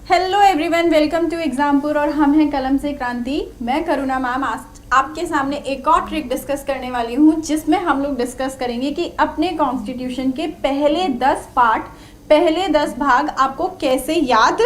Hello everyone, welcome to Exampur और हम हैं कलम से क्रांति। मैं करुणा मैम आज आपके सामने एक और ट्रिक डिस्कस करने वाली हूँ, जिसमें हम लोग डिस्कस करेंगे कि अपने कॉन्स्टिट्यूशन के पहले 10 पार्ट, पहले 10 भाग आपको कैसे याद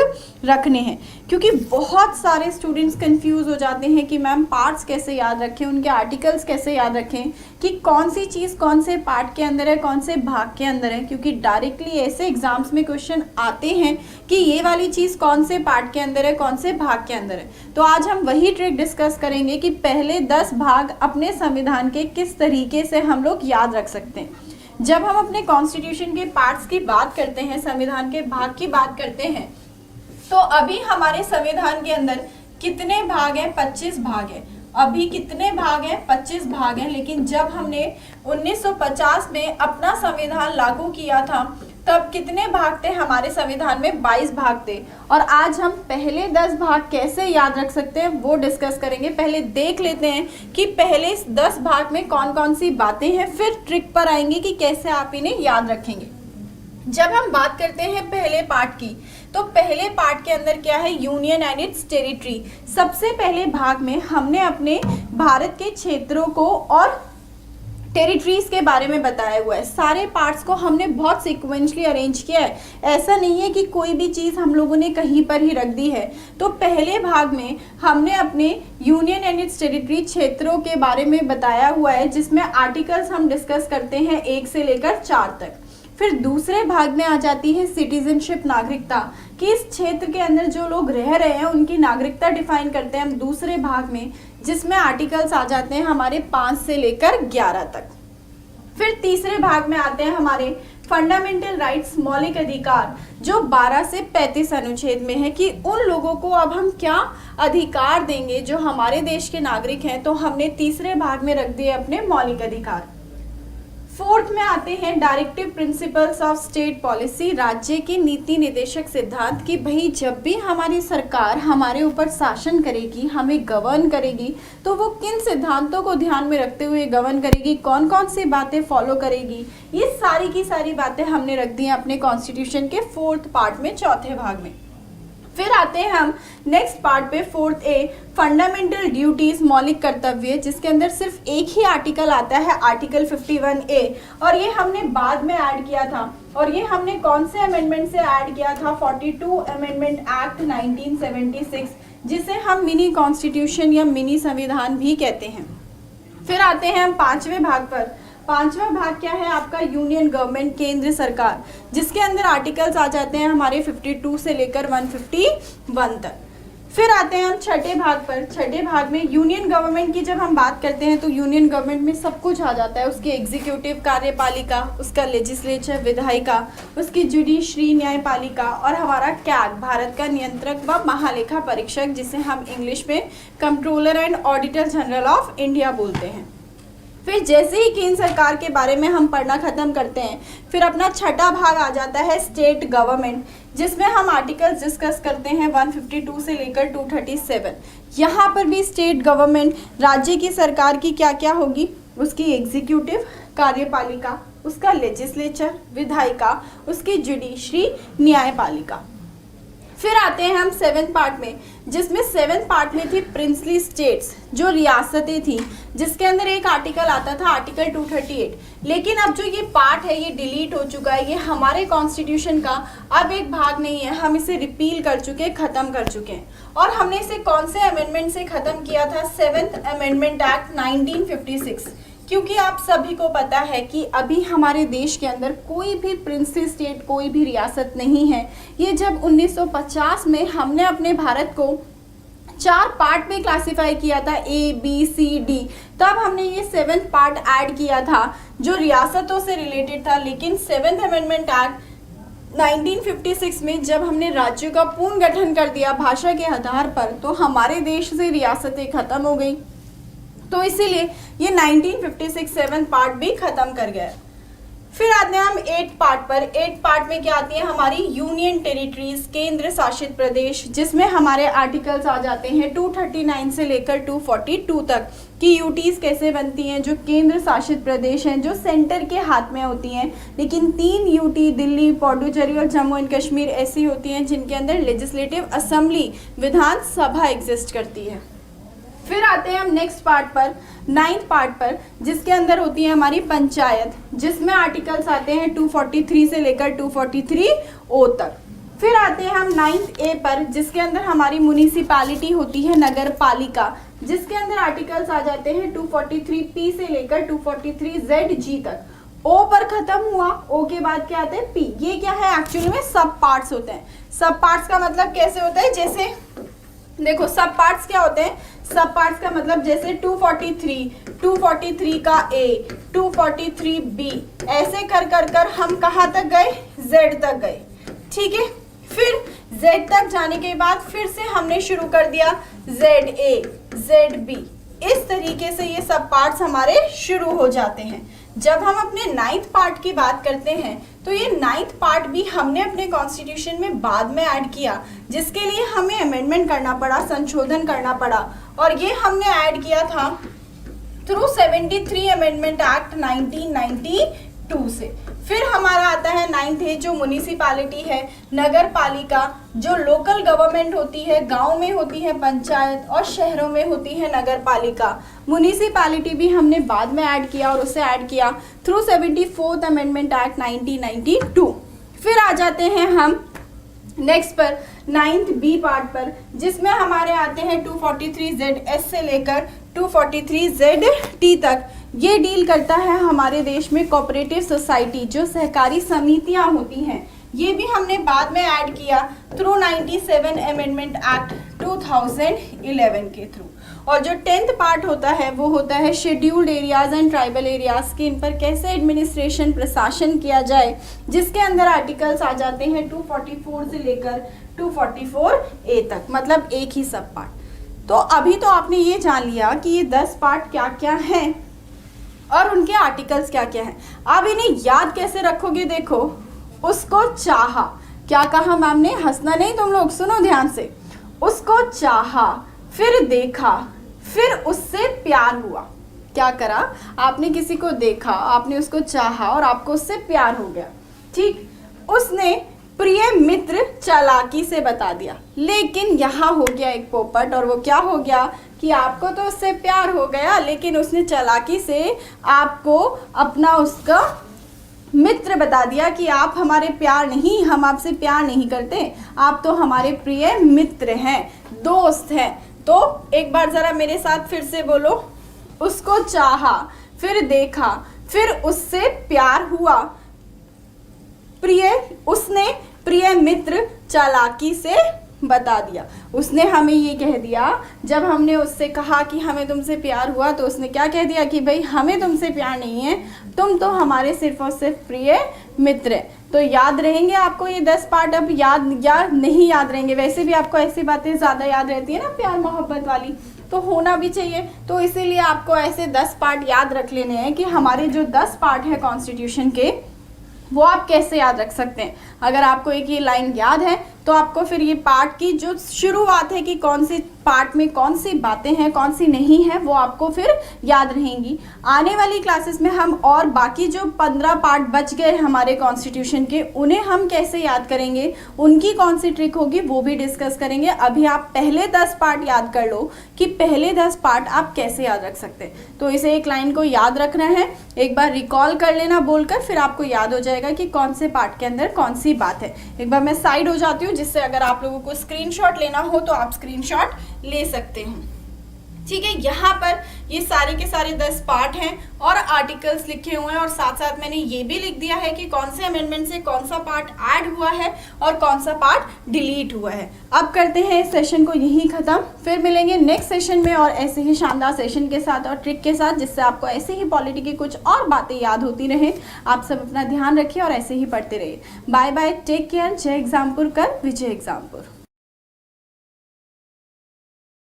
रखने हैं। क्योंकि बहुत सारे स्टूडेंट्स कंफ्यूज हो जाते हैं कि मैम पार्ट्स कैसे याद रखें, उनके आर्टिकल्स कैसे याद रखें, कि कौन सी चीज़ कौन से पार्ट के अंदर है, कौन से भाग के अंदर है। क्योंकि डायरेक्टली ऐसे एग्जाम्स में क्वेश्चन आते हैं कि ये वाली चीज़ कौन से पार्ट के अंदर है, कौन से भाग के अंदर है। तो आज हम वही ट्रिक डिस्कस करेंगे कि पहले 10 भाग अपने संविधान के किस तरीके से हम लोग याद रख सकते हैं। जब हम अपने कॉन्स्टिट्यूशन के पार्ट्स की बात करते हैं, संविधान के भाग की बात करते हैं, तो अभी हमारे संविधान के अंदर कितने भाग हैं? 25 भाग हैं। अभी कितने भाग हैं? 25 भाग हैं। लेकिन जब हमने 1950 में अपना संविधान लागू किया था, तब कितने भाग थे? हमारे संविधान में 22 भाग थे। और आज हम पहले 10 भाग कैसे याद रख सकते हैं वो डिस्कस करेंगे। पहले देख लेते हैं कि पहले इस 10 भाग में कौन कौन सी बातें हैं, फिर ट्रिक पर आएंगे कि कैसे आप इन्हें याद रखेंगे। जब हम बात करते हैं पहले पार्ट की, तो पहले पार्ट के अंदर क्या है? Union and it's territory. सबसे पहले भाग में हमने अपने भारत के क्षेत्रों को और टेरिटरीज के बारे में बताया हुआ है। सारे पार्ट्स को हमने बहुत सीक्वेंशली अरेंज किया है। ऐसा नहीं है कि कोई भी चीज़ हम लोगों ने कहीं पर ही रख दी है। तो पहले भाग में हमने अपने यूनियन एंड इट्स टेरिटरी क्षेत्रों के बारे में बताया हुआ है, जिसमें आर्टिकल्स हम डिस्कस करते हैं 1 से लेकर 4 तक। फिर दूसरे भाग में आ जाती है सिटीजनशिप, नागरिकता, कि इस क्षेत्र के अंदर जो लोग रह रहे हैं उनकी नागरिकता डिफाइन करते हैं हम दूसरे भाग में, जिसमें आर्टिकल्स आ जाते हैं हमारे 5 से लेकर 11 तक। फिर तीसरे भाग में आते हैं हमारे फंडामेंटल राइट्स, मौलिक अधिकार, जो 12 से 35 अनुच्छेद में है, कि उन लोगों को अब हम क्या अधिकार देंगे जो हमारे देश के नागरिक हैं। तो हमने तीसरे भाग में रख दिए अपने मौलिक अधिकार। फोर्थ में आते हैं directive principles of state policy, राज्य के नीति निर्देशक सिद्धांत, कि भाई जब भी हमारी सरकार हमारे ऊपर शासन करेगी, हमें गवर्न करेगी, तो वो किन सिद्धांतों को ध्यान में रखते हुए गवर्न करेगी, कौन कौन सी बातें फॉलो करेगी। ये सारी की सारी बातें हमने रख दी हैं अपने कॉन्स्टिट्यूशन के 4th पार्ट में, चौथे भाग में। फिर आते हैं हम नेक्स्ट पार्ट पे, 4th A, फंडामेंटल ड्यूटीज, मौलिक कर्तव्य, जिसके अंदर सिर्फ एक ही आर्टिकल आता है, आर्टिकल 51A, और ये हमने बाद में ऐड किया था। और ये हमने कौन से अमेंडमेंट से ऐड किया था? 42 अमेंडमेंट एक्ट 1976, जिसे हम मिनी कॉन्स्टिट्यूशन या मिनी संविधान भी कहते हैं। फिर आते हैं हम 5वें भाग पर। 5वां भाग क्या है आपका? यूनियन गवर्नमेंट, केंद्र सरकार, जिसके अंदर आर्टिकल्स आ जाते हैं हमारे 52 से लेकर 151 तक। फिर आते हैं हम 6ठे भाग पर। 6ठे भाग में यूनियन गवर्नमेंट की जब हम बात करते हैं, तो यूनियन गवर्नमेंट में सब कुछ आ जाता है। उसकी एग्जीक्यूटिव, कार्यपालिका, उसका लेजिस्लेचर, विधायिका, उसकी जुडिशरी, न्यायपालिका, और हमारा कैग, भारत का नियंत्रक व महालेखा परीक्षक, जिसे हम इंग्लिश में controller and auditor general of India बोलते हैं। फिर जैसे ही केंद्र सरकार के बारे में हम पढ़ना खत्म करते हैं, फिर अपना 6ठा भाग आ जाता है स्टेट गवर्नमेंट, जिसमें हम आर्टिकल्स डिस्कस करते हैं 152 से लेकर 237। यहाँ पर भी स्टेट गवर्नमेंट, राज्य की सरकार की क्या क्या होगी? उसकी एग्जीक्यूटिव, कार्यपालिका, उसका लेजिस्लेचर, विधायिका, उसकी जुडिशरी, न्यायपालिका। फिर आते हैं हम 7th पार्ट में, जिसमें 7th पार्ट में थी प्रिंसली स्टेट्स, जो रियासतें थी, जिसके अंदर एक आर्टिकल आता था, आर्टिकल 238। लेकिन अब जो ये पार्ट है ये डिलीट हो चुका है। ये हमारे कॉन्स्टिट्यूशन का अब एक भाग नहीं है, हम इसे रिपील कर चुके हैं, ख़त्म कर चुके हैं। और हमने इसे कौन से अमेंडमेंट से ख़त्म किया था? 7th amendment act 1956। क्योंकि आप सभी को पता है कि अभी हमारे देश के अंदर कोई भी प्रिंसली स्टेट, कोई भी रियासत नहीं है। ये जब 1950 में हमने अपने भारत को 4 पार्ट में क्लासिफाई किया था, A, B, C, D, तब हमने ये 7th पार्ट ऐड किया था जो रियासतों से रिलेटेड था। लेकिन 7th अमेंडमेंट एक्ट 1956 में जब हमने राज्यों का पूर्ण गठन कर दिया भाषा के आधार पर, तो हमारे देश से रियासतें खत्म हो गई। तो इसीलिए ये 1956 7th पार्ट भी खत्म कर गया। फिर आते हैं हम 8th पार्ट पर। 8th पार्ट में क्या आती है? हमारी यूनियन टेरिटरीज, केंद्र शासित प्रदेश, जिसमें हमारे आर्टिकल्स आ जाते हैं 239 से लेकर 242 तक, कि यूटीज कैसे बनती हैं, जो केंद्र शासित प्रदेश हैं, जो सेंटर के हाथ में होती हैं। लेकिन 3 यूटी दिल्ली, पौडुचेरी और जम्मू एंड कश्मीर ऐसी होती हैं जिनके अंदर लेजिस्लेटिव असेंबली, विधानसभा एग्जिस्ट करती है। फिर आते हैं हम नेक्स्ट पार्ट पर, 9th पार्ट पर, जिसके अंदर होती है हमारी पंचायत, जिसमें आर्टिकल्स आते हैं 243 से लेकर 243O तक। फिर आते हैं हम 9th A पर, जिसके अंदर हमारी म्युनिसिपैलिटी होती है, नगर पालिका, जिसके अंदर आर्टिकल्स आ जाते हैं 243P से लेकर 243ZG तक। ओ पर खत्म हुआ, ओ के बाद क्या आता है, पी। ये क्या है, एक्चुअली में सब पार्ट्स होते हैं। सब पार्ट्स का मतलब कैसे होता है, जैसे देखो सब पार्ट्स क्या होते हैं, सब पार्ट्स का मतलब जैसे 243 का A, 243B, ऐसे कर कर कर हम कहाँ तक गए, Z तक गए। ठीक है, फिर Z तक जाने के बाद फिर से हमने शुरू कर दिया ZA, ZB, इस तरीके से ये सब पार्ट्स हमारे शुरू हो जाते हैं। जब हम अपने 9th पार्ट की बात करते हैं तो ये 9th पार्ट भी हमने अपने कॉन्स्टिट्यूशन में बाद में ऐड किया, जिसके लिए हमें अमेंडमेंट करना पड़ा, संशोधन करना पड़ा, और ये हमने ऐड किया था थ्रू 73 अमेंडमेंट एक्ट 1992 से। फिर हमारा आता है 9th A, जो म्युनिसिपैलिटी है, नगर पालिका, जो लोकल गवर्नमेंट होती है, गांव में होती है पंचायत और शहरों में होती है नगर पालिका। म्युनिसिपैलिटी भी हमने बाद में ऐड किया और उसे ऐड किया थ्रू 74th अमेंडमेंट एक्ट 1992। फिर आ जाते हैं हम नेक्स्ट पर 9th B पार्ट पर, जिसमें हमारे आते हैं 243ZS से लेकर 243ZT तक। ये डील करता है हमारे देश में कोऑपरेटिव सोसाइटी, जो सहकारी समितियां होती हैं। ये भी हमने बाद में ऐड किया थ्रू 97 अमेंडमेंट एक्ट 2011 के थ्रू। और जो 10th पार्ट होता है वो होता है scheduled areas and tribal areas की, इन पर कैसे एडमिनिस्ट्रेशन, प्रशासन किया जाए, जिसके अंदर आर्टिकल्स आ जाते हैं 244 से लेकर 244A तक, मतलब एक ही सब पार्ट। तो अभी तो आपने ये जान लिया कि ये 10 पार्ट क्या क्या हैं और उनके आर्टिकल्स क्या क्या हैं। अब इन्हें याद कैसे रखोगे, देखो, उसको चाहा, क्या कहा मैम ने, हंसना नहीं तुम लोग, सुनो ध्यान से। उसको चाहा, फिर देखा, फिर उससे प्यार हुआ। क्या करा आपने, किसी को देखा, आपने उसको चाहा और आपको उससे प्यार हो गया। ठीक, उसने प्रिय मित्र चालाकी से बता दिया, लेकिन यहाँ हो गया एक पोपट, और वो क्या हो गया कि आपको तो उससे प्यार हो गया, लेकिन उसने चालाकी से आपको अपना उसका मित्र बता दिया कि आप हमारे प्यार नहीं, हम आपसे प्यार नहीं करते, आप तो हमारे प्रिय मित्र हैं, दोस्त हैं। तो एक बार जरा मेरे साथ फिर से बोलो, उसको चाहा, फिर देखा, फिर उससे प्यार हुआ, उसने प्रिय मित्र चालाकी से बता दिया। उसने हमें ये कह दिया, जब हमने उससे कहा कि हमें तुमसे प्यार हुआ, तो उसने क्या कह दिया कि भाई हमें तुमसे प्यार नहीं है, तुम तो हमारे सिर्फ और सिर्फ प्रिय मित्र है। तो याद रहेंगे आपको ये 10 पार्ट, अब याद या नहीं याद रहेंगे, वैसे भी आपको ऐसी बातें ज़्यादा याद रहती है ना, प्यार मोहब्बत वाली, तो होना भी चाहिए। तो इसीलिए आपको ऐसे 10 पार्ट याद रख लेने हैं कि हमारे जो 10 पार्ट है कॉन्स्टिट्यूशन के, वो आप कैसे याद रख सकते हैं। अगर आपको एक ये लाइन याद है तो आपको फिर ये पार्ट की जो शुरुआत है कि कौन सी पार्ट में कौन सी बातें हैं, कौन सी नहीं है, वो आपको फिर याद रहेंगी। आने वाली क्लासेस में हम और बाकी जो 15 पार्ट बच गए हमारे कॉन्स्टिट्यूशन के, उन्हें हम कैसे याद करेंगे, उनकी कौन सी ट्रिक होगी, वो भी डिस्कस करेंगे। अभी आप पहले 10 पार्ट याद कर लो कि पहले 10 पार्ट आप कैसे याद रख सकते हैं। तो इसे एक लाइन को याद रखना है, एक बार रिकॉल कर लेना बोलकर, फिर आपको याद हो जाएगा कि कौन से पार्ट के अंदर कौन सी बात है। एक बार मैं साइड हो जाती हूँ, जिससे अगर आप लोगों को स्क्रीनशॉट लेना हो तो आप स्क्रीनशॉट ले सकते हो। ठीक है, यहाँ पर ये सारे के सारे 10 पार्ट हैं और आर्टिकल्स लिखे हुए हैं, और साथ साथ मैंने ये भी लिख दिया है कि कौन से अमेंडमेंट से कौन सा पार्ट ऐड हुआ है और कौन सा पार्ट डिलीट हुआ है। अब करते हैं इस सेशन को यहीं ख़त्म, फिर मिलेंगे नेक्स्ट सेशन में और ऐसे ही शानदार सेशन के साथ और ट्रिक के साथ, जिससे आपको ऐसे ही पॉलिटी की कुछ और बातें याद होती रहे। आप सब अपना ध्यान रखिए और ऐसे ही पढ़ते रहिए। Bye bye, take care. जय एग्जामपुर कर, विजय एग्जामपुर।